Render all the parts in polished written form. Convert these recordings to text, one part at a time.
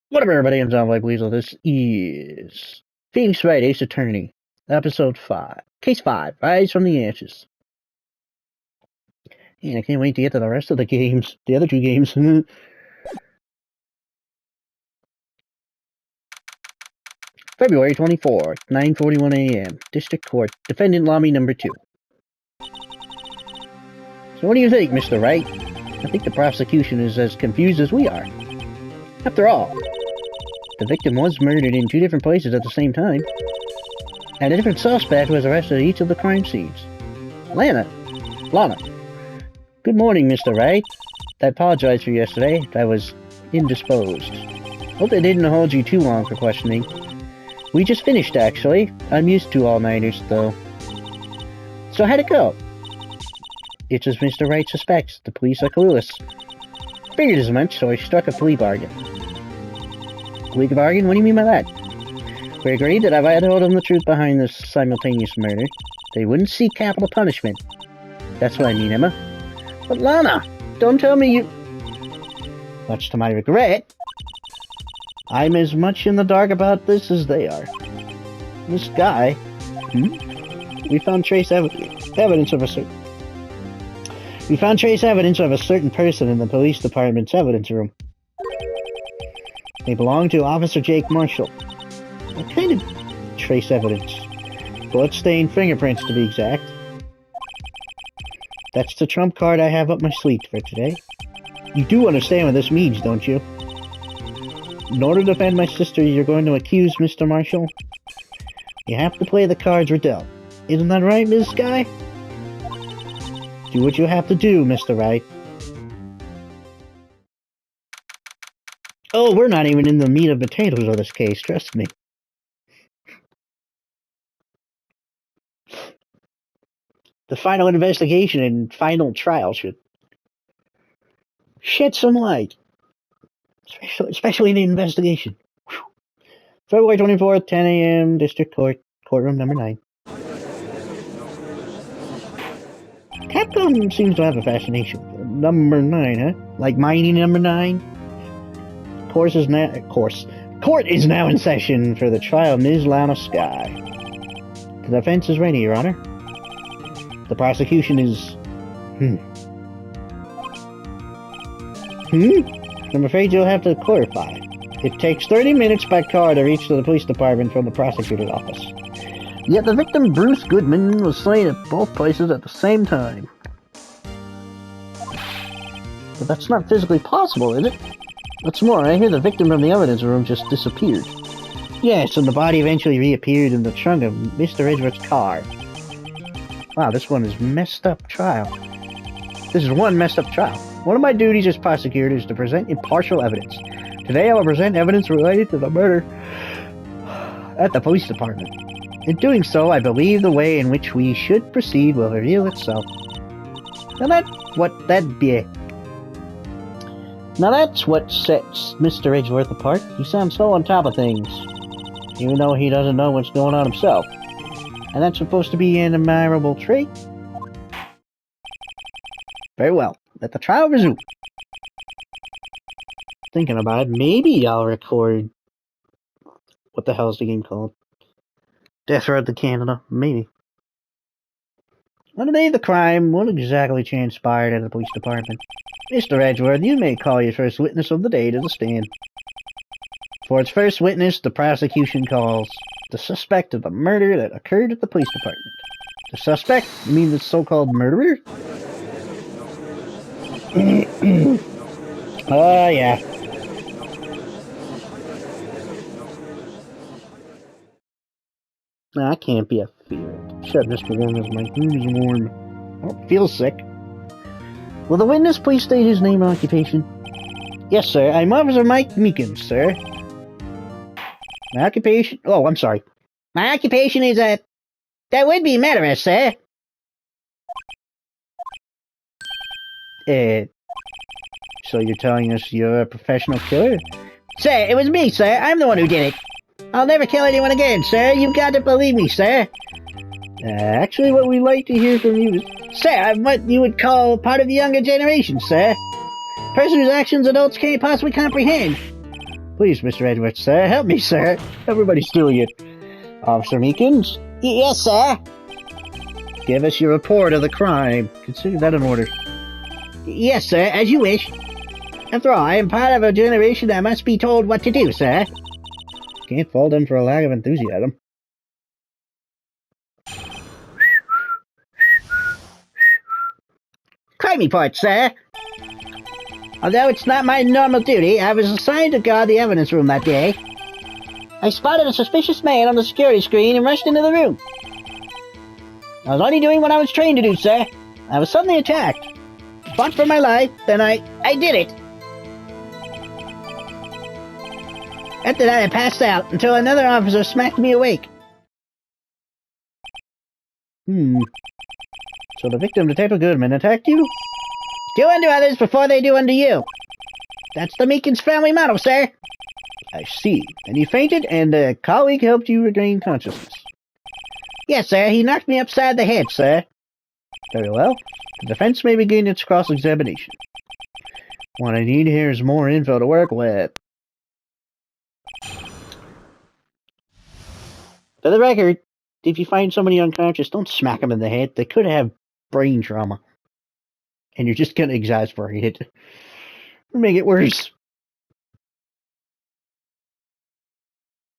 What up, everybody? I'm John White Weasel. This is Phoenix Wright, Ace Attorney, Episode 5. Case 5, Rise from the Ashes. And I can't wait to get to the rest of the games, the other two games. February 24th, 9:41 a.m. District Court, Defendant Lobby Number 2. So what do you think, Mr. Wright? I think the prosecution is as confused as we are. After all, the victim was murdered in two different places at the same time, and a different suspect was arrested at each of the crime scenes. Lana. Good morning, Mr. Wright. I apologize for yesterday. I was indisposed. Hope I didn't hold you too long for questioning. We just finished, actually. I'm used to all-nighters, though. So how'd it go? It's as Mr. Wright suspects. The police are clueless. Figured as much, so I struck a plea bargain. Plea bargain? What do you mean by that? We agreed that if I had told them the truth behind this simultaneous murder, they wouldn't seek capital punishment. That's what I mean, Emma. But Lana, don't tell me you... Much to my regret, I'm as much in the dark about this as they are. This guy... We found trace evidence of a certain person in the police department's evidence room. They belong to Officer Jake Marshall. What kind of trace evidence? Blood-stained fingerprints, to be exact. That's the trump card I have up my sleeve for today. You do understand what this means, don't you? In order to defend my sister, you're going to accuse Mr. Marshall? You have to play the cards we're dealt. Isn't that right, Ms. Guy? Do what you have to do, Mr. Wright. Oh, we're not even in the meat and potatoes of this case, trust me. The final investigation and final trial should shed some light. Especially the investigation. Whew. February 24th, 10 a.m., District Court, Courtroom Number 9. Capcom seems to have a fascination for Number 9, huh? Like Mighty Number 9? Court is now in session for the trial of Ms. Lana Sky. The defense is ready, Your Honor. The prosecution is... I'm afraid you'll have to clarify. It takes 30 minutes by car to reach the police department from the prosecutor's office. Yet the victim, Bruce Goodman, was slain at both places at the same time. But that's not physically possible, is it? What's more, I hear the victim from the evidence room just disappeared. Yes, and the body eventually reappeared in the trunk of Mr. Edgeworth's car. Wow, this one is messed up trial. This is one messed up trial. One of my duties as prosecutor is to present impartial evidence. Today I will present evidence related to the murder at the police department. In doing so, I believe the way in which we should proceed will reveal itself. Now that's what sets Mr. Edgeworth apart. He sounds so on top of things, even though he doesn't know what's going on himself. And that's supposed to be an admirable trait? Very well. Let the trial resume. Thinking about it, maybe I'll record... What the hell is the game called? Death Road to Canada. Maybe. On the day of the crime, what exactly transpired at the police department? Mr. Edgeworth, you may call your first witness of the day to the stand. For its first witness, the prosecution calls the suspect of the murder that occurred at the police department. The suspect? You mean the so-called murderer? Oh, yeah. Nah, I can't be a fear. Shut Mr. Warm as my room is warm. I don't feel sick. Will the witness please state his name and occupation? Yes, sir. I'm Officer Mike Meekins, sir. My occupation... Oh, I'm sorry. My occupation is a... That would be murderous, sir. So you're telling us you're a professional killer? Sir, it was me, sir. I'm the one who did it. I'll never kill anyone again, sir. You've got to believe me, sir. Actually, what we'd like to hear from you is... Sir, I'm what you would call part of the younger generation, sir. Person whose actions adults can't possibly comprehend. Please, Mr. Edwards, sir. Help me, sir. Everybody's doing it. Officer Meekins? Yes, sir. Give us your report of the crime. Consider that an order. Yes, sir, as you wish. After all, I am part of a generation that must be told what to do, sir. Can't fault him for a lack of enthusiasm. Crime report, sir. Although it's not my normal duty, I was assigned to guard the evidence room that day. I spotted a suspicious man on the security screen and rushed into the room. I was only doing what I was trained to do, sir. I was suddenly attacked. Fought for my life, then I did it. After that, I passed out until another officer smacked me awake. So the victim, Detective Goodman, attacked you? Do unto others before they do unto you. That's the Meekins family motto, sir. I see. And you fainted, and a colleague helped you regain consciousness. Yes, sir. He knocked me upside the head, sir. Very well. The defense may begin its cross-examination. What I need here is more info to work with. For the record, if you find somebody unconscious, don't smack them in the head. They could have brain trauma. And you're just going to exasperate it. Or make it worse.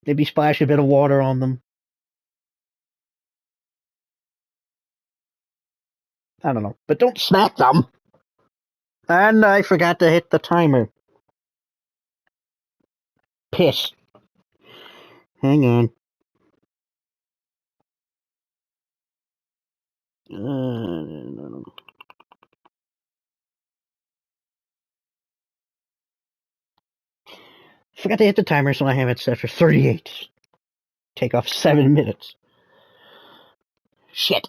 Maybe splash a bit of water on them. I don't know. But don't smack them! And I forgot to hit the timer. Piss. Hang on. Forgot to hit the timer, so I have it set for 38. Take off 7 minutes. Shit.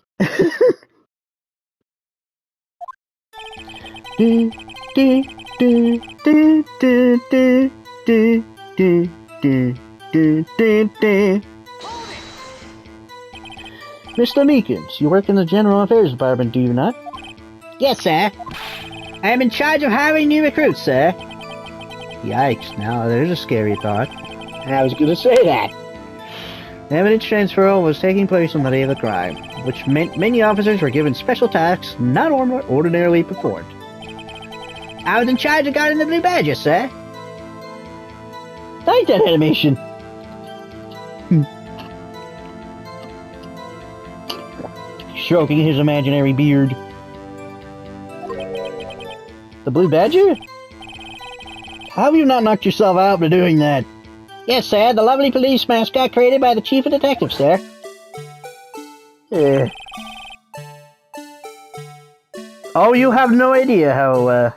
Mr. Meekins, you work in the General Affairs Department, do you not? Yes, sir. I am in charge of hiring new recruits, sir. Yikes, now there's a scary thought. I was going to say that. Evidence transfer was taking place on the day of the crime, which meant many officers were given special tasks not ordinarily performed. I was in charge of guarding the blue badges, sir. I like that animation. Stroking his imaginary beard. The blue badger? How have you not knocked yourself out by doing that? Yes, sir, the lovely police mascot created by the chief of detectives, sir. Oh, you have no idea how,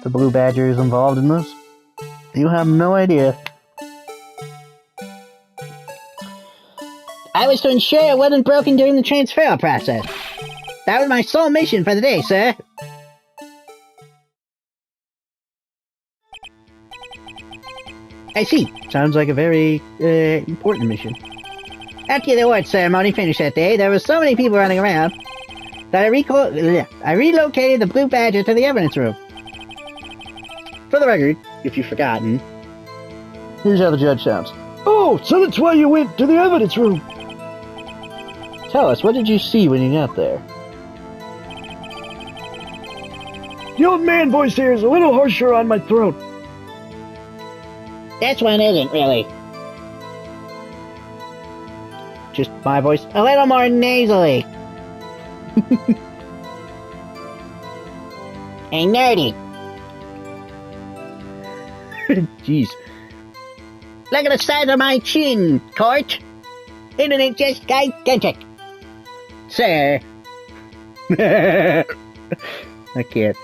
the blue badger is involved in this? You have no idea. I was to ensure it wasn't broken during the transfer process. That was my sole mission for the day, sir. I see. Sounds like a very, important mission. After the award ceremony finished that day, there were so many people running around that I relocated the blue badger to the evidence room. For the record, if you've forgotten, here's how the judge sounds. Oh, so that's why you went to the evidence room. Tell us, what did you see when you got there? The old man voice here is a little harsher on my throat. This one isn't, really. Just my voice? A little more nasally. Hey, nerdy. Jeez. Look at the size of my chin, Court. Isn't it just gigantic? Sir. I can't.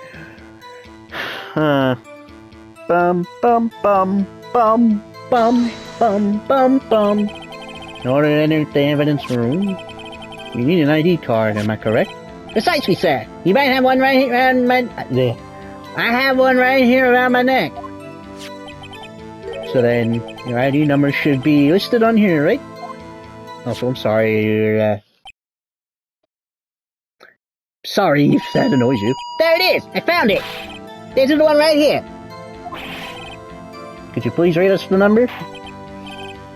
Bum bum bum bum bum bum bum bum. In order to enter the evidence room, you need an ID card, am I correct? Precisely, sir. You might have one right here around my... I have one right here around my neck. So then, your ID number should be listed on here, right? Also, I'm sorry, sorry if that annoys you. There it is! I found it! This is the one right here. Could you please read us the number?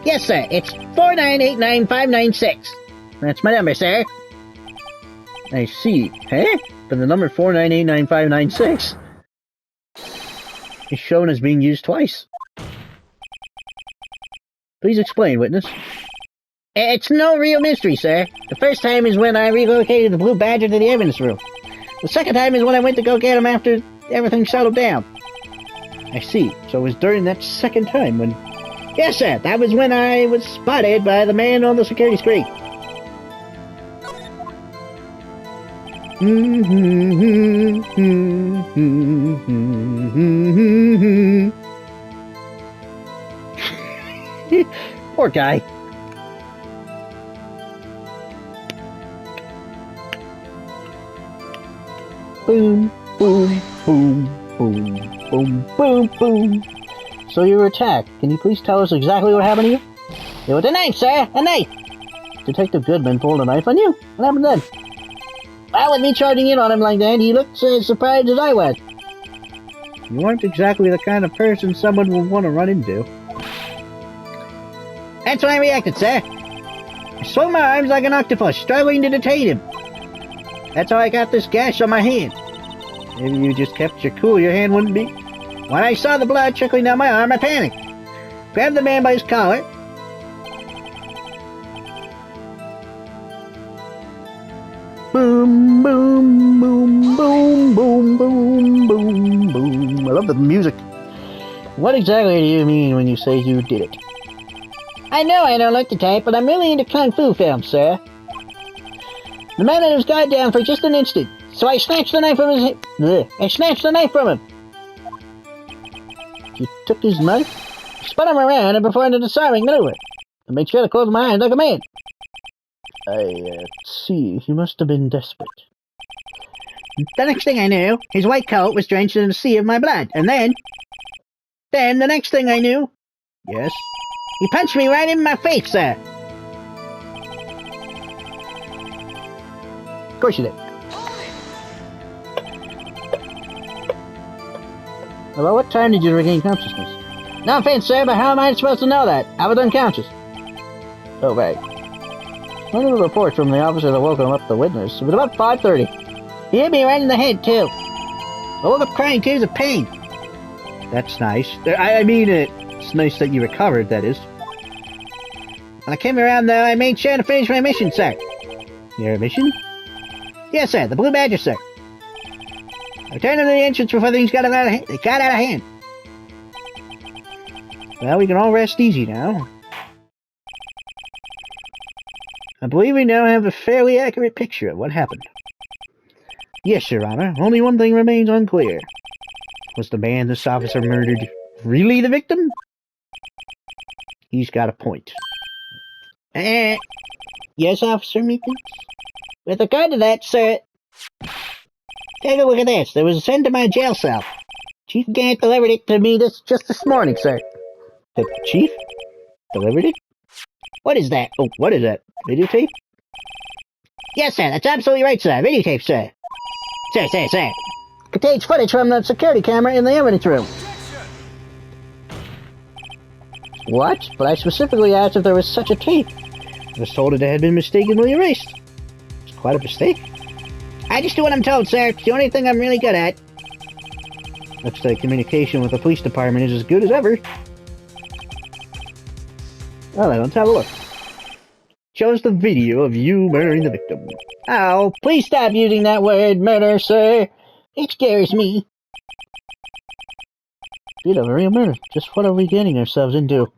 Yes, sir. It's 4989596. That's my number, sir. I see. Huh? But the number 4989596 is shown as being used twice. Please explain, witness. It's no real mystery, sir. The first time is when I relocated the Blue Badger to the evidence room. The second time is when I went to go get him after everything settled down. I see. So it was during that second time when... Yes, sir. That was when I was spotted by the man on the security screen. Poor guy. Boom, boom, boom, boom, boom, boom, boom. So you were attacked. Can you please tell us exactly what happened to you? It was a knife, sir. A knife. Detective Goodman pulled a knife on you? What happened then? Well, with me charging in on him like that, he looked as surprised as I was. You aren't exactly the kind of person someone would want to run into. That's when I reacted, sir. I swung my arms like an octopus, struggling to detain him. That's how I got this gash on my hand. Maybe you just kept your cool, your hand wouldn't be. When I saw the blood trickling down my arm, I panicked. Grabbed the man by his collar. Boom, boom, boom, boom, boom, boom, boom, boom. I love the music. What exactly do you mean when you say you did it? I know I don't look the type, but I'm really into kung fu films, sir. The man had his guard down for just an instant, so I snatched the knife from his hand. I snatched the knife from him. You took his knife? Spun him around and performed a disarming maneuver. I made sure to close my eyes like a man. I see. He must have been desperate. The next thing I knew, his white coat was drenched in a sea of my blood. And then the next thing I knew... Yes? He punched me right in my face, sir. Of course you did. About what time did you regain consciousness? No offense, sir, but how am I supposed to know that? I was unconscious. Oh, right. One of the reports from the officer that woke him up, the witness, it was about 5:30. He hit me right in the head, too. I woke up crying tears of pain. That's nice. I mean, it's nice that you recovered, that is. When I came around, though, I made sure to finish my mission, sir. Your mission? Yes, sir, the Blue Badger, sir. I returned him to the entrance before things got out of hand. Well, we can all rest easy now. I believe we now have a fairly accurate picture of what happened. Yes, Your Honor. Only one thing remains unclear. Was the man this officer murdered really the victim? He's got a point. Yes, Officer Meekins? With regard to that, sir... Take a look at this. There was a sent to my jail cell. Chief Gant delivered it to me just this morning, sir. The chief? Delivered it? What is that? Oh, what is that? Videotape? Yes, sir. That's absolutely right, sir. Videotape, sir. Sir. Contains footage from the security camera in the evidence room. What? But I specifically asked if there was such a tape. I was told it had been mistakenly erased. It's quite a mistake. I just do what I'm told, sir. It's the only thing I'm really good at. Looks like communication with the police department is as good as ever. Well, then, let's have a look. Shows the video of you murdering the victim. Oh, please stop using that word, murder, sir. It scares me. Bit of a real murder. Just what are we getting ourselves into?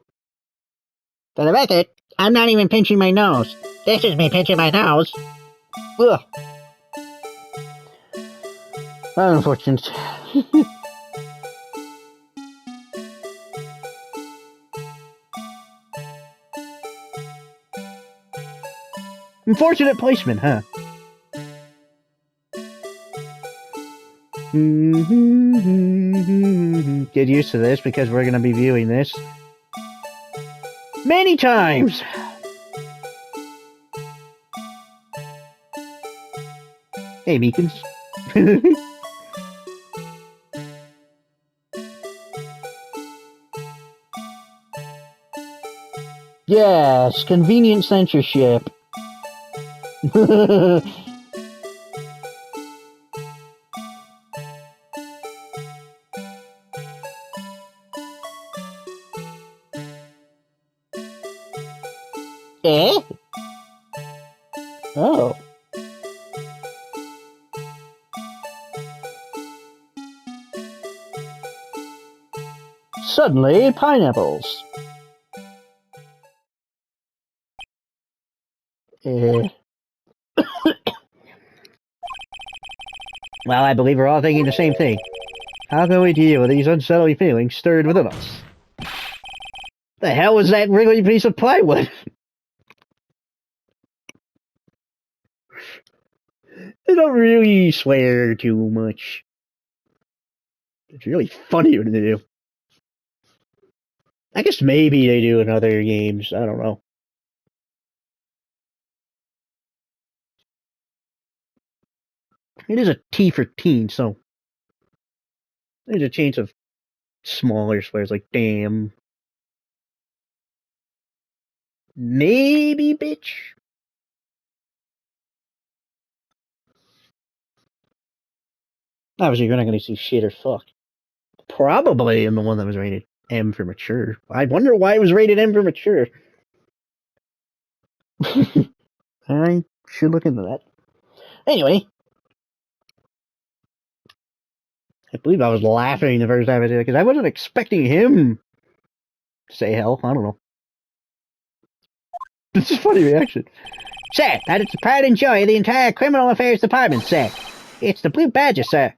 For the record, I'm not even pinching my nose. This is me pinching my nose. Ugh. Unfortunate. Unfortunate placement, huh? Get used to this because we're going to be viewing this many times. Hey, Meekins. Yes, convenient censorship. Eh? Oh. Suddenly, pineapples. Eh. Well, I believe we're all thinking the same thing. How can we deal with these unsettling feelings stirred within us? The hell was that wriggly piece of plywood? They don't really swear too much. It's really funny when they do. I guess maybe they do in other games. I don't know. It is a T for teen, so there's a chance of smaller swears like damn. Maybe bitch. Obviously, you're not going to see shit or fuck. Probably in the one that was rated M for mature. I wonder why it was rated M for mature. I should look into that. Anyway, I believe I was laughing the first time I did it because I wasn't expecting him to say hell. I don't know. This is a funny reaction. Sir, that is the pride and joy of the entire Criminal Affairs Department, sir. It's the Blue Badger, sir.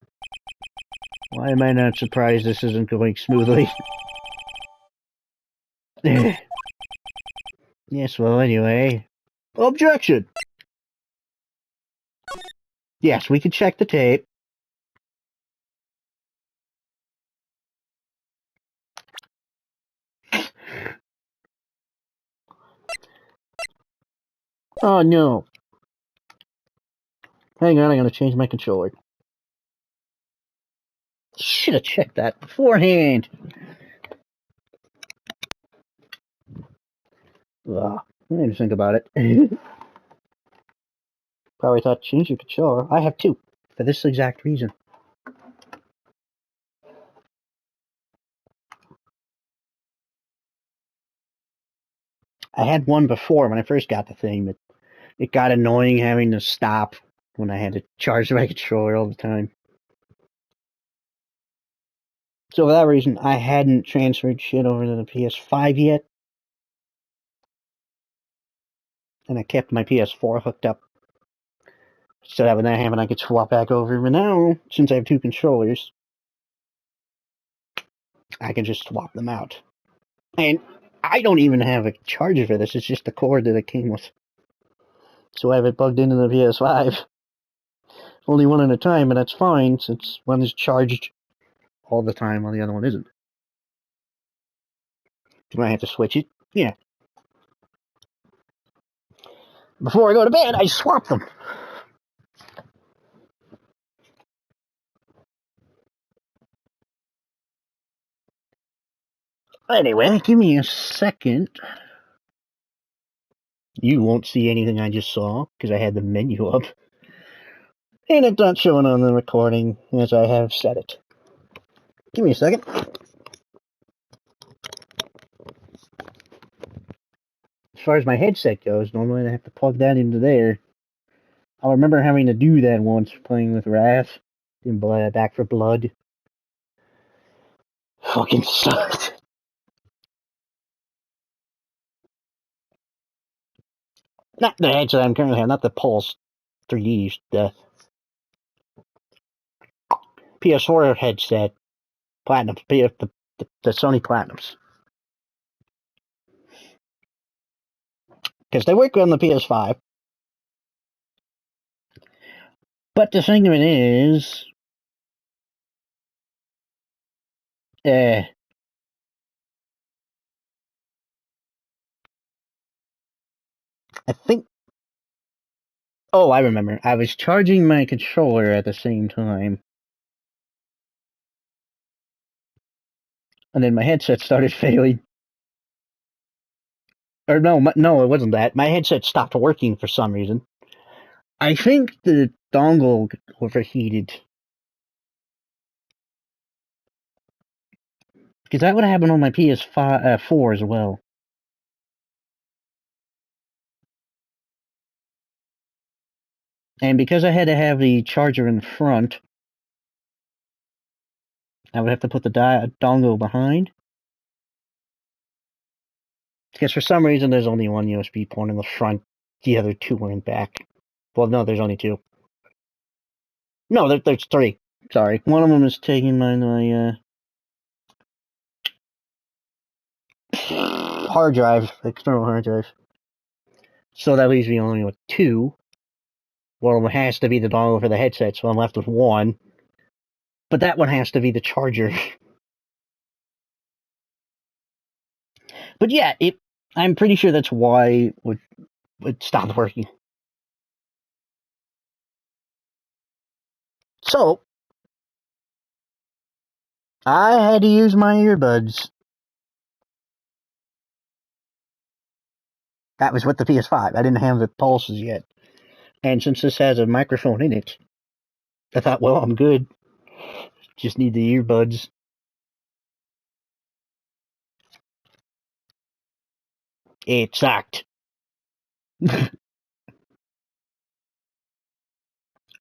Why am I not surprised this isn't going smoothly? Yes, well, anyway. Objection! Yes, we can check the tape. Oh, no. Hang on, I'm gonna change my controller. Should have checked that beforehand. Ugh, I didn't think about it. Probably thought change your controller. I have two, for this exact reason. I had one before when I first got the thing, but it got annoying having to stop when I had to charge my controller all the time. So for that reason, I hadn't transferred shit over to the PS5 yet. And I kept my PS4 hooked up. So that when that happened, I could swap back over. But now, since I have two controllers, I can just swap them out. And I don't even have a charger for this. It's just the cord that it came with. So I have it plugged into the PS5. Only one at a time, but that's fine since one is charged all the time while the other one isn't. Do I have to switch it? Yeah. Before I go to bed, I swap them. Anyway, give me a second. You won't see anything I just saw because I had the menu up. And it's not showing on the recording as I have set it. Give me a second. As far as my headset goes, normally I have to plug that into there. I remember having to do that once playing with Wrath in Back for Blood. Fucking sucked. Not the headset I'm currently having, not the Pulse 3D, the PS4 headset. Platinum, the Sony Platinums. Because they work on the PS5. But the thing of it is, I think. Oh, I remember. I was charging my controller at the same time. And then my headset started failing. Or no, no, it wasn't that. My headset stopped working for some reason. I think the dongle overheated. Because that would have happened on my PS4 as well. And because I had to have the charger in front, I would have to put the dongle behind. Because for some reason there's only one USB port in the front, the other two are in back. Well, no, there's only two. No, there's three. Sorry. One of them is taking my hard drive, external hard drive. So that leaves me only with two. One of them has to be the dongle for the headset, so I'm left with one. But that one has to be the charger. But yeah, I'm pretty sure that's why it stopped working. So, I had to use my earbuds. That was with the PS5. I didn't have the pulses yet. And since this has a microphone in it, I thought, well, I'm good. Just need the earbuds. It sucked. But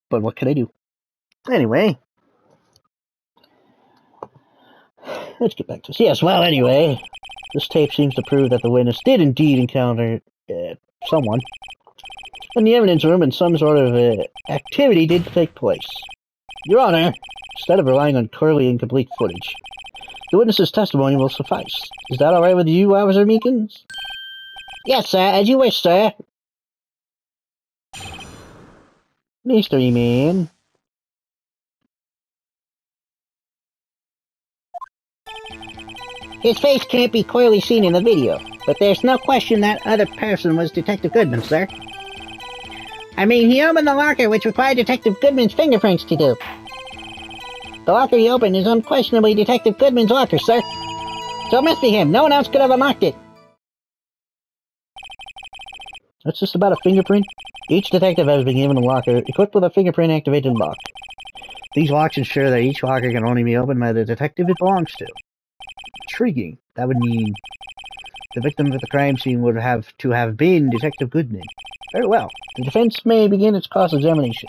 what can I do? Anyway. Let's get back to this. Yes, well, anyway. This tape seems to prove that the witness did indeed encounter someone in the evidence room, and some sort of activity did take place. Your Honor, instead of relying on clearly incomplete footage, the witness's testimony will suffice. Is that alright with you, Officer Meekins? Yes, sir, as you wish, sir. Mystery Man. His face can't be clearly seen in the video, but there's no question that other person was Detective Goodman, sir. I mean, he opened the locker, which required Detective Goodman's fingerprints to do. The locker he opened is unquestionably Detective Goodman's locker, sir. So it must be him. No one else could have unlocked it. That's just about a fingerprint. Each detective has been given a locker equipped with a fingerprint-activated lock. These locks ensure that each locker can only be opened by the detective it belongs to. Intriguing. That would mean the victim of the crime scene would have to have been Detective Goodman. Very well. The defense may begin its cross-examination.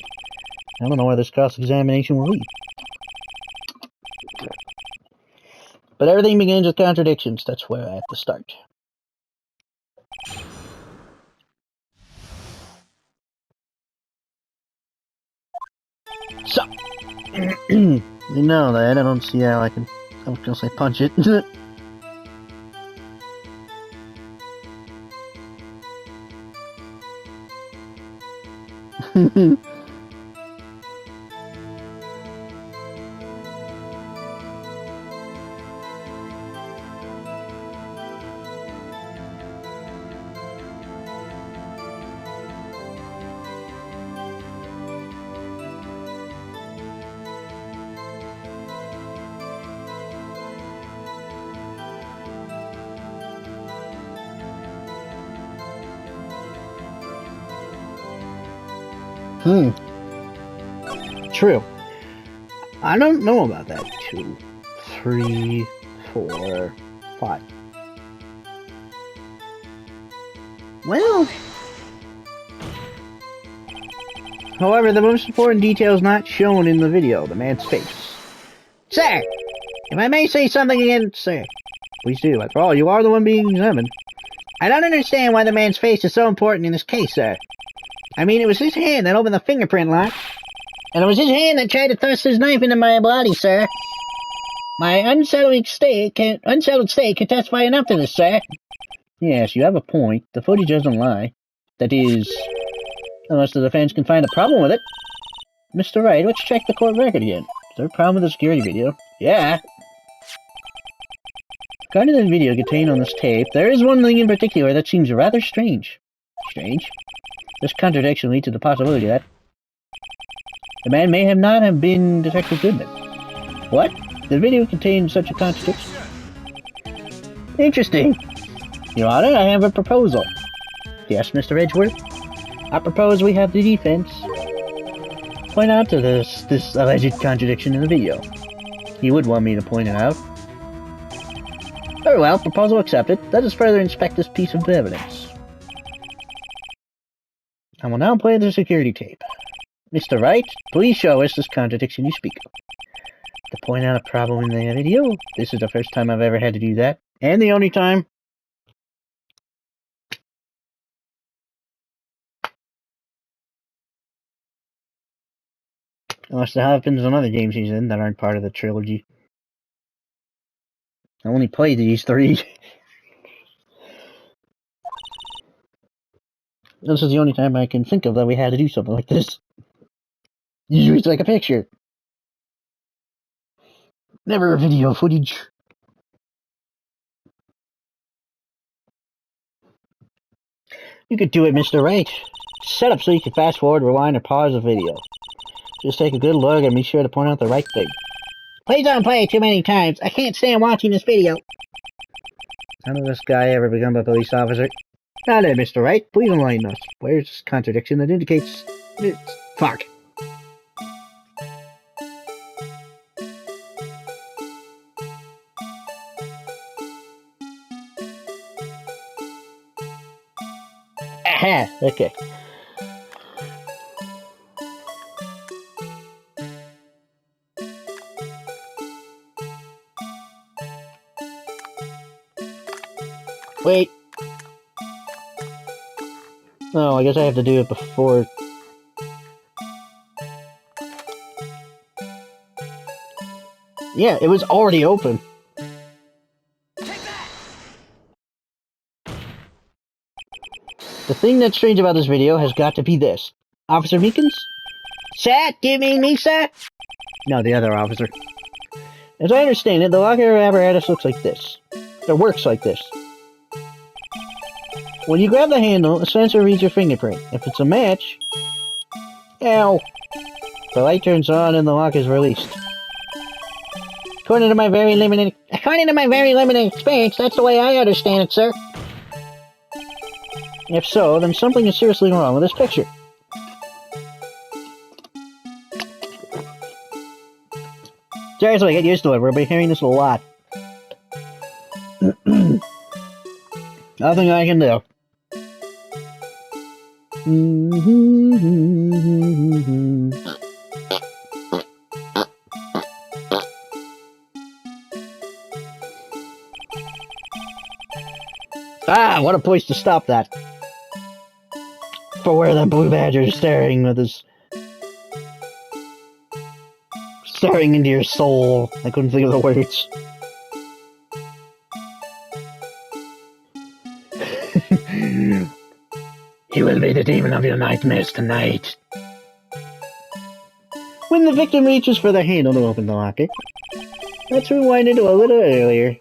I don't know where this cross-examination will lead. But everything begins with contradictions. That's where I have to start. So, you know that. I don't see how I can... I was gonna say punch it. True. I don't know about that. 2, 3, 4, 5. Well... However, the most important detail is not shown in the video, the man's face. Sir! If I may say something again, sir. Please do. After all, you are the one being examined. I don't understand why the man's face is so important in this case, sir. I mean, it was his hand that opened the fingerprint lock. And it was his hand that tried to thrust his knife into my body, sir. My unsettled state can testify enough to this, sir. Yes, you have a point. The footage doesn't lie. That is, unless the defense can find a problem with it. Mr. Wright, let's check the court record again. Is there a problem with the security video? Yeah. According to the video contained on this tape, there is one thing in particular that seems rather strange. Strange? This contradiction leads to the possibility that the man may have not have been Detective Goodman. What? The video contained such a contradiction? Interesting. Your Honor, I have a proposal. Yes, Mr. Edgeworth? I propose we have the defense point out to this alleged contradiction in the video. You would want me to point it out. Very well, proposal accepted. Let us further inspect this piece of evidence. I will now play the security tape. Mr. Wright, please show us this contradiction you speak of. To point out a problem in the video, this is the first time I've ever had to do that, and the only time. Unless there happens on other games he's in that aren't part of the trilogy. I only played these 3. This is the only time I can think of that we had to do something like this. Usually it's like a picture. Never a video footage. You could do it, Mr. Wright. Set up so you can fast forward, rewind, or pause the video. Just take a good look and be sure to point out the right thing. Please don't play it too many times. I can't stand watching this video. How did this guy ever become a police officer? Now then, Mr. Wright, please enlighten us. Where's this contradiction that indicates... Fuck. Aha! Okay. Wait. Oh, I guess I have to do it before... Yeah, it was already open. The thing that's strange about this video has got to be this. Officer Meekins? Sir, do you mean me, sir? No, the other officer. As I understand it, the locker apparatus looks like this. Or works like this. When you grab the handle, a sensor reads your fingerprint. If it's a match... Ow! The light turns on and the lock is released. According to my very limited experience, that's the way I understand it, sir. If so, then something is seriously wrong with this picture. Seriously, get used to it. We'll be hearing this a lot. Nothing I can do. Ah, what a place to stop that. For where that blue badger is staring with his... staring into your soul. I couldn't think of the words. He will be the demon of your nightmares tonight. When the victim reaches for the handle to open the locker, let's rewind it to a little earlier.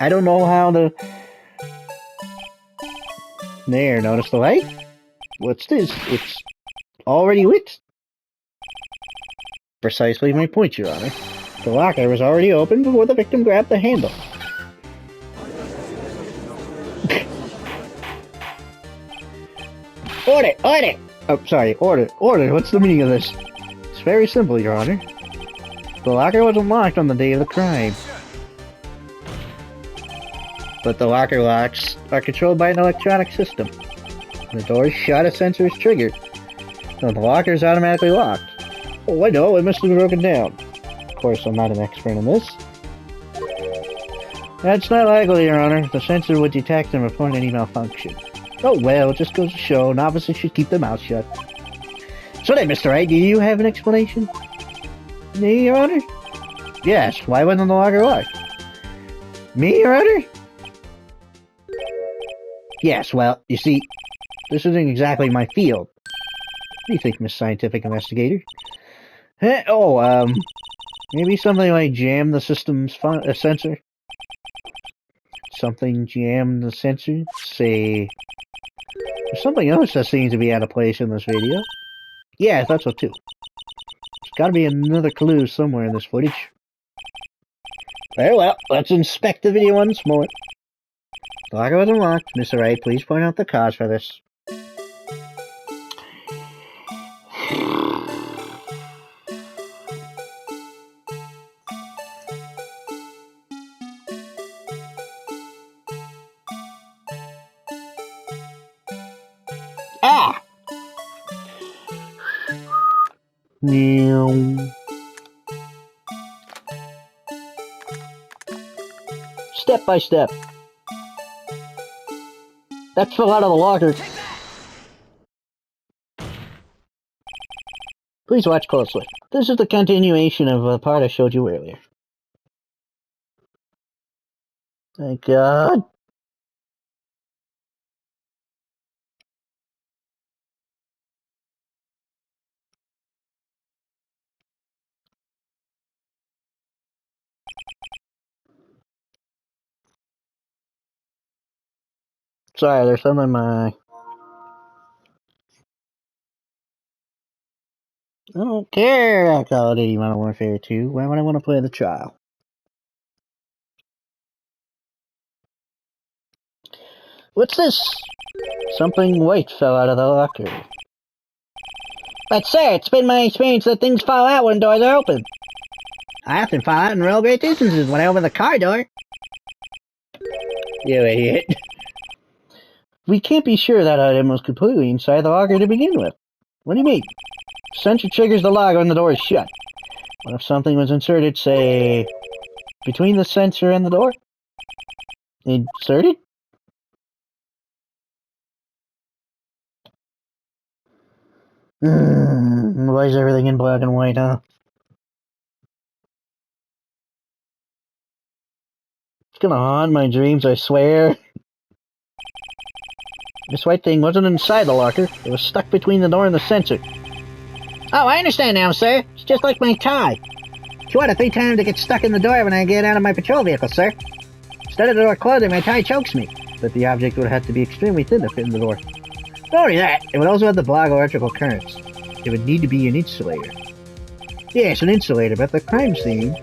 I don't know how to... There, notice the light? What's this? It's already lit. Precisely my point, Your Honor. The locker was already open before the victim grabbed the handle. Order! Order! Oh, sorry, order. Order! What's the meaning of this? It's very simple, Your Honor. The locker wasn't locked on the day of the crime. But the locker locks are controlled by an electronic system. When the door is shut, a sensor is triggered. So the locker is automatically locked. Oh, I know, it must have been broken down. Of course, I'm not an expert in this. That's not likely, Your Honor. The sensor would detect and report any malfunction. Oh well, it just goes to show novices should keep their mouths shut. So then, Mr. Wright, do you have an explanation? Me, Your Honor? Yes, why wasn't the locker locked? Me, Your Honor? Yes, well, you see, this isn't exactly my field. What do you think, Miss Scientific Investigator? Maybe something like jam the system's sensor? Something jam the sensor? Say, There's something else that seems to be out of place in this video. Yeah, I thought so too. There's gotta be another clue somewhere in this footage. Very well, let's inspect the video once more. The locker was unlocked. Mr. Wright, please point out the cause for this. Ah! Meow. Step by step. That fell out of the locker. Please watch closely. This is the continuation of the part I showed you earlier. Thank God. Sorry, there's something in my... I don't care about Call of Duty Modern Warfare 2. Why would I want to play the trial? What's this? Something white fell out of the locker. But sir, it's been my experience that things fall out when doors are open. I often fall out in real great distances when I open the car door. You idiot. We can't be sure that item was completely inside the locker to begin with. What do you mean? Sensor triggers the lock when the door is shut. What if something was inserted, say, between the sensor and the door? Inserted? Why is everything in black and white, huh? It's gonna haunt my dreams, I swear. This white thing wasn't inside the locker. It was stuck between the door and the sensor. Oh, I understand now, sir. It's just like my tie. It's one of 3 times to get stuck in the door when I get out of my patrol vehicle, sir. Instead of the door closing, my tie chokes me. But the object would have to be extremely thin to fit in the door. Not only that, it would also have to block electrical currents. It would need to be an insulator. Yes, an insulator, but the crime scene,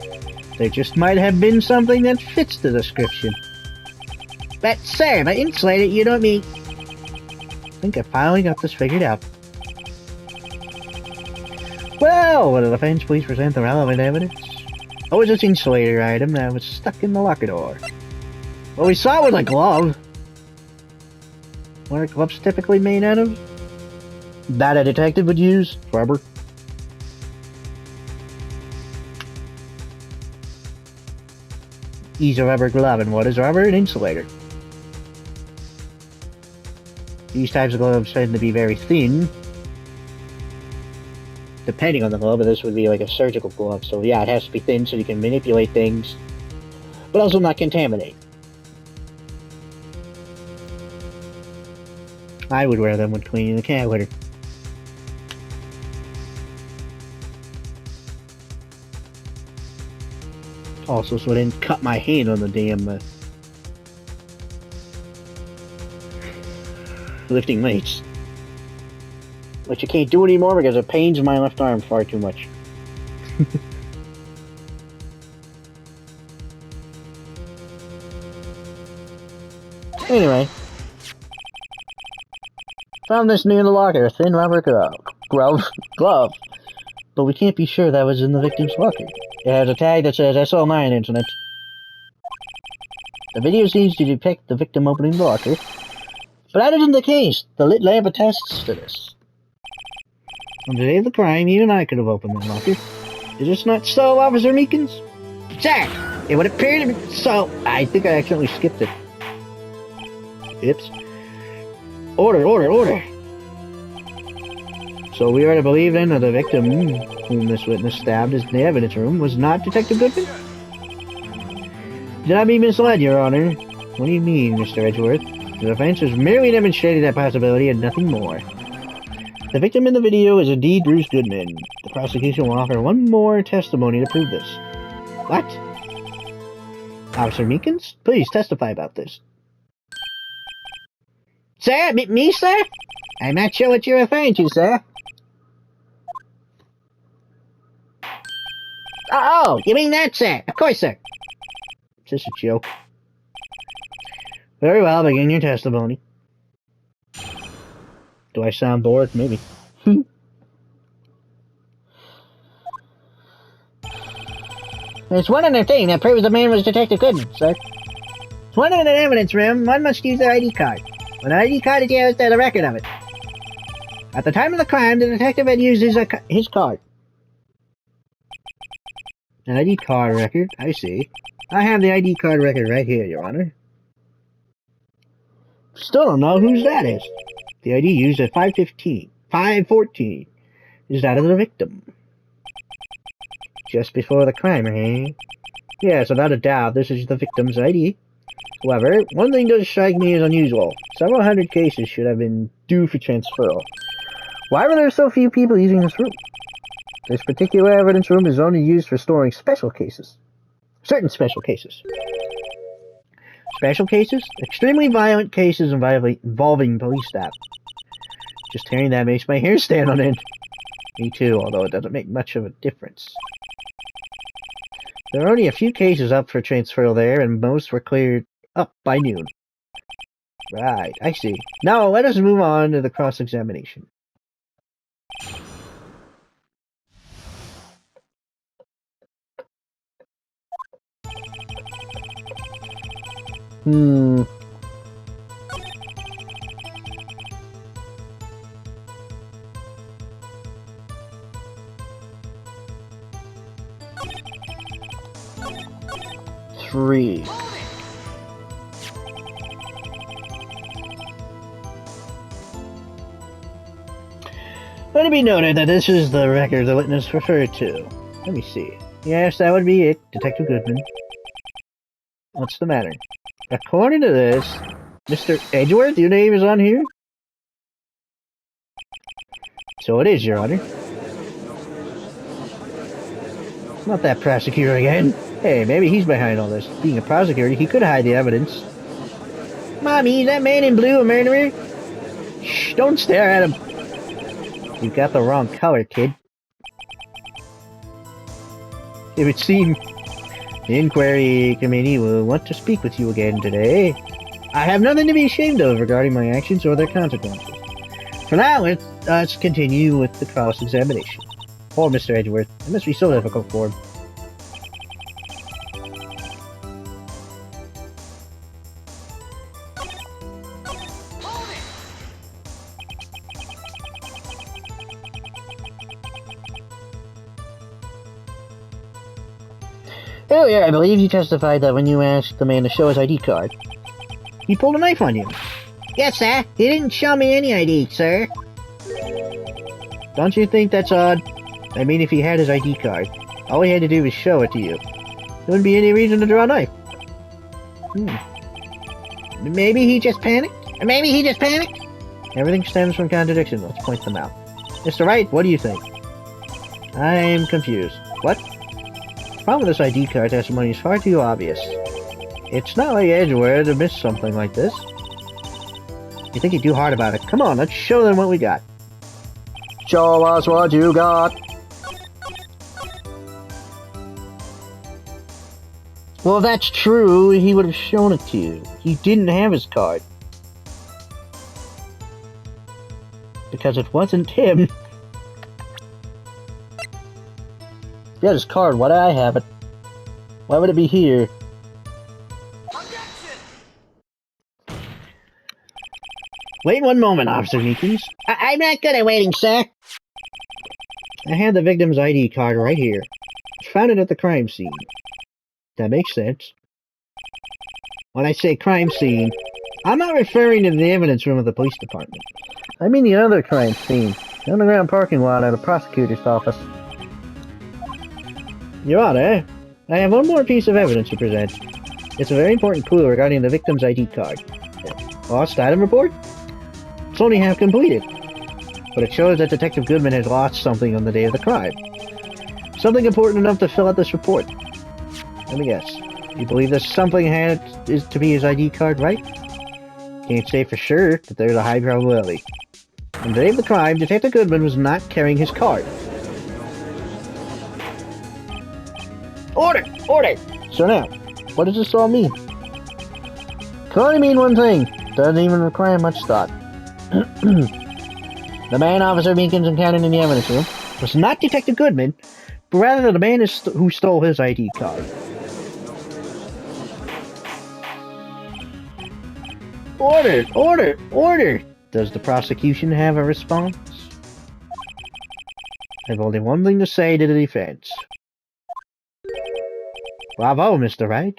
there just might have been something that fits the description. But, sir, by insulator, you don't mean... I think I finally got this figured out. Well, will the defense please present the relevant evidence? What was this insulator item that was stuck in the locker door? Well, we saw it with a glove. What are gloves typically made out of? That a detective would use? Rubber. He's a rubber glove, and what is rubber? An insulator. These types of gloves tend to be very thin. Depending on the glove, this would be like a surgical glove, so yeah, it has to be thin so you can manipulate things, but also not contaminate. I would wear them when cleaning the cat litter. Also, so I didn't cut my hand on the damn lifting weights. Which I can't do anymore because it pains my left arm far too much. Anyway. Found this near the locker, a thin rubber glove. But we can't be sure that was in the victim's locker. It has a tag that says SL9 incident. The video seems to depict the victim opening the locker. But that isn't the case. The lit lamp attests to this. On the day of the crime, even I could have opened the locker. Is this not so, Officer Meekins? Sir, it would appear to be so. I think I accidentally skipped it. Oops. Order. So we are to believe then that the victim, whom this witness stabbed in the evidence room, was not Detective Goodman? Did I be misled, Your Honor? What do you mean, Mr. Edgeworth? The defense has merely demonstrated that possibility and nothing more. The victim in the video is indeed Bruce Goodman. The prosecution will offer one more testimony to prove this. What? Officer Meekins? Please testify about this. Sir? Me, sir? I'm not sure what you're referring to, sir. Oh, you mean that, sir? Of course, sir. It's just a joke. Very well, begin your testimony. Do I sound bored? Maybe. There's one other thing that proves the man was Detective Goodman, sir. It's one in an evidence room, one must use their ID card. When an ID card is used, there's a record of it. At the time of the crime, the detective had used his card. An ID card record? I see. I have the ID card record right here, Your Honor. Still don't know whose that is. The ID used at 514 is that of the victim. Just before the crime, eh? Yes, without a doubt, this is the victim's ID. However, one thing does strike me as unusual. Several hundred cases should have been due for transferal. Why were there so few people using this room? This particular evidence room is only used for storing special cases. Certain special cases. Special cases? Extremely violent cases involving police staff. Just hearing that makes my hair stand on end. Me too, although it doesn't make much of a difference. There are only a few cases up for transferal there, and most were cleared up by noon. Right, I see. Now let us move on to the cross-examination. Three. Let it be noted that this is the record the witness referred to. Let me see. Yes, that would be it, Detective Goodman. What's the matter? According to this, Mr. Edgeworth, your name is on here? So it is, Your Honor. It's not that prosecutor again. Hey, maybe he's behind all this. Being a prosecutor, he could hide the evidence. Mommy, is that man in blue a murderer? Shh, don't stare at him. You've got the wrong color, kid. It would seem the inquiry committee will want to speak with you again today. I have nothing to be ashamed of regarding my actions or their consequences. For now, let's continue with the cross-examination. Poor Mr. Edgeworth. It must be so difficult for him. Earlier, I believe you testified that when you asked the man to show his ID card, he pulled a knife on you. Yes, sir. He didn't show me any ID, sir. Don't you think that's odd? I mean, if he had his ID card, all he had to do was show it to you. There wouldn't be any reason to draw a knife. Maybe he just panicked? Everything stems from contradiction. Let's point them out. Mr. Wright, what do you think? I'm confused. What? The problem with this ID card testimony is far too obvious. It's not like Edgeworth to miss something like this. You think you're too hard about it. Come on, let's show them what we got. Show us what you got. Well, if that's true, he would have shown it to you. He didn't have his card. Because it wasn't him. He had his card, why did I have it? Why would it be here? Wait one moment, Officer Meekins. I'm not good at waiting, sir. I had the victim's ID card right here. Found it at the crime scene. That makes sense. When I say crime scene, I'm not referring to the evidence room of the police department. I mean the other crime scene, the underground parking lot at a prosecutor's office. Your Honor, I have one more piece of evidence to present. It's a very important clue regarding the victim's ID card. Lost item report? It's only half completed, but it shows that Detective Goodman has lost something on the day of the crime. Something important enough to fill out this report. Let me guess. You believe this something is to be his ID card, right? Can't say for sure, but there's a high probability. On the day of the crime, Detective Goodman was not carrying his card. Order! Order! So now, what does this all mean? Can only mean one thing. Doesn't even require much thought. The man Officer Meekins encountered in the evidence room was not Detective Goodman, but rather the man who stole his ID card. Order! Order! Order! Does the prosecution have a response? I have only one thing to say to the defense. Bravo, Mr. Wright.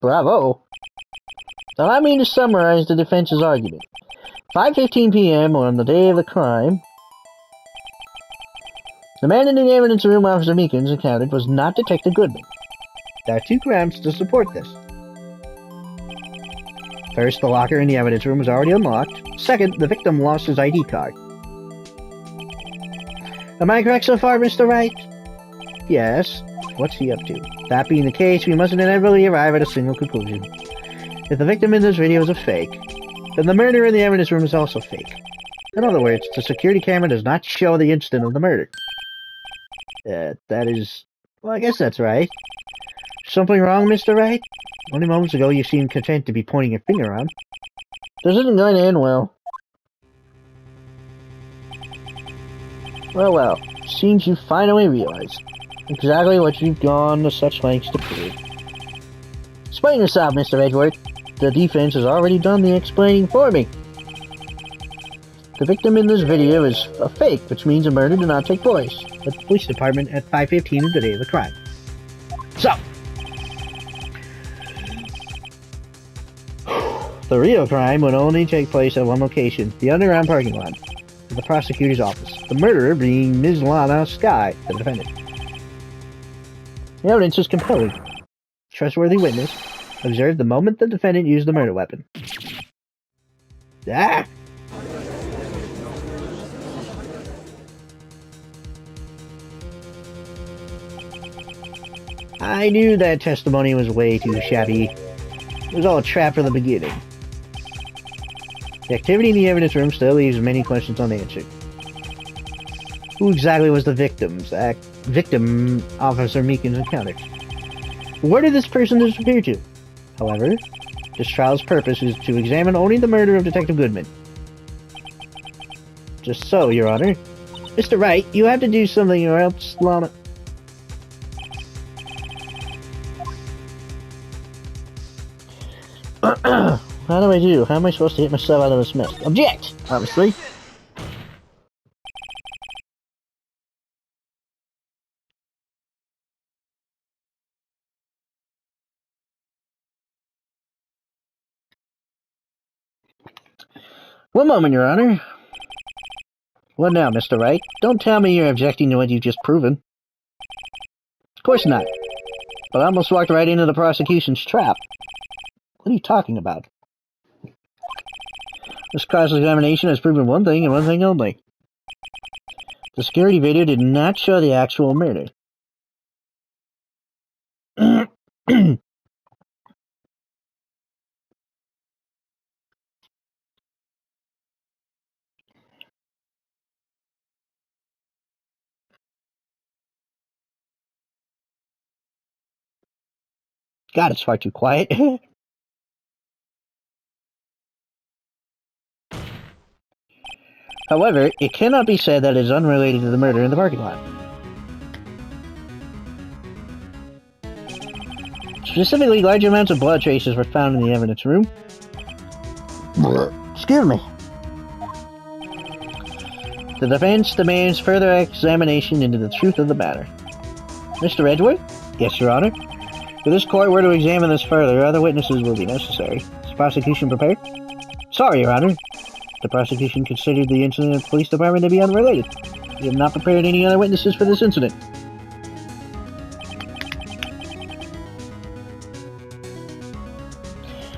Bravo. Allow me to summarize the defense's argument. 5:15 p.m. on the day of the crime, the man in the evidence room Officer Meekins encountered was not Detective Goodman. There are two grounds to support this. First, the locker in the evidence room was already unlocked. Second, the victim lost his ID card. Am I correct so far, Mr. Wright? Yes. What's he up to? That being the case, we must inevitably arrive at a single conclusion. If the victim in this video is a fake, then the murder in the evidence room is also fake. In other words, the security camera does not show the instant of the murder. That is... well, I guess that's right. Something wrong, Mr. Wright? Only moments ago you seemed content to be pointing your finger on. This isn't going to end well. Well, seems you finally realized exactly what you've gone to such lengths to prove. Explain yourself, Mr. Edgeworth. The defense has already done the explaining for me. The victim in this video is a fake, which means a murder did not take place at the police department at 5:15 of the day of the crime. So, the real crime would only take place at one location, the underground parking lot of the prosecutor's office. The murderer being Ms. Lana Skye, the defendant. The evidence is compelling. Trustworthy witness observed the moment the defendant used the murder weapon. Ah! I knew that testimony was way too shabby. It was all a trap from the beginning. The activity in the evidence room still leaves many questions unanswered. Who exactly was the victim Officer Meekins encountered? Where did this person disappear to? However, this trial's purpose is to examine only the murder of Detective Goodman. Just so, Your Honor. Mr. Wright, you have to do something or else Lana... How do I do? How am I supposed to get myself out of this mess? Object! Obviously. One moment, Your Honor. What now, Mr. Wright? Don't tell me you're objecting to what you've just proven. Of course not. But I almost walked right into the prosecution's trap. What are you talking about? This cross-examination has proven one thing and one thing only. The security video did not show the actual murder. God, it's far too quiet. However, it cannot be said that it is unrelated to the murder in the parking lot. Specifically, large amounts of blood traces were found in the evidence room. Excuse me. The defense demands further examination into the truth of the matter. Mr. Edgeworth? Yes, Your Honor. If this court were to examine this further, other witnesses will be necessary. Is the prosecution prepared? Sorry, Your Honor. The prosecution considered the incident at the police department to be unrelated. We have not prepared any other witnesses for this incident.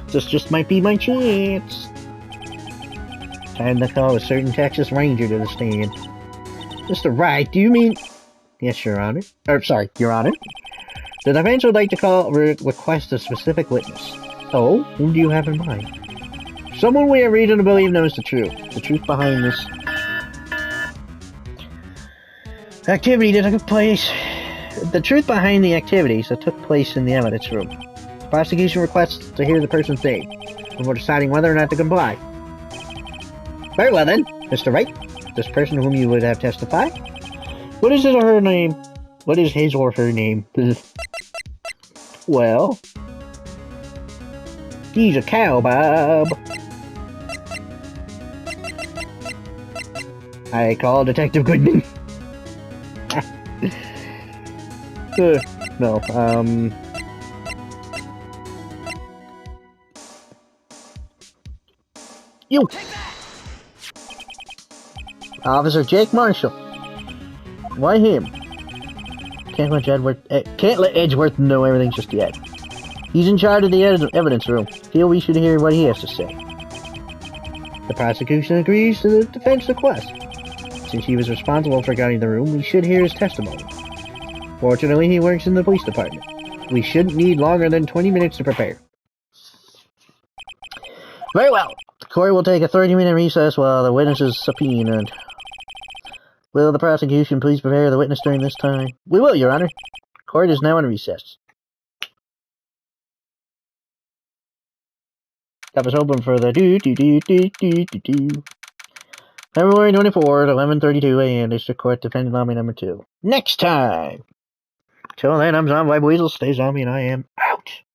This just might be my chance. Time to call a certain Texas Ranger to the stand. Mr. Wright, do you mean... Yes, Your Honor. Your Honor. The defense would like to request a specific witness. Oh, whom do you have in mind? Someone we have reason to believe knows the truth. The truth behind this activity that took place. The truth behind the activities that took place in the evidence room. The prosecution requests to hear the person's name before deciding whether or not to comply. Very well then, Mr. Wright, this person whom you would have testify. What is his or her name? What is his or her name? Well, he's a cowbob. I call Detective Goodman. No, You! Officer Jake Marshall. Why him? Can't let Edgeworth know everything just yet. He's in charge of the evidence room. Feel we should hear what he has to say. The prosecution agrees to the defense request. Since he was responsible for guarding the room, we should hear his testimony. Fortunately, he works in the police department. We shouldn't need longer than 20 minutes to prepare. Very well. The court will take a 30-minute recess while the witness is subpoenaed. Will the prosecution please prepare the witness during this time? We will, Your Honor. Court is now in recess. That was open for the February 24th, 11:32 a.m. District Court, Defendant Zombie number 2. Next time! Till then, I'm Zombie Weasel. Stay zombie, and I am out.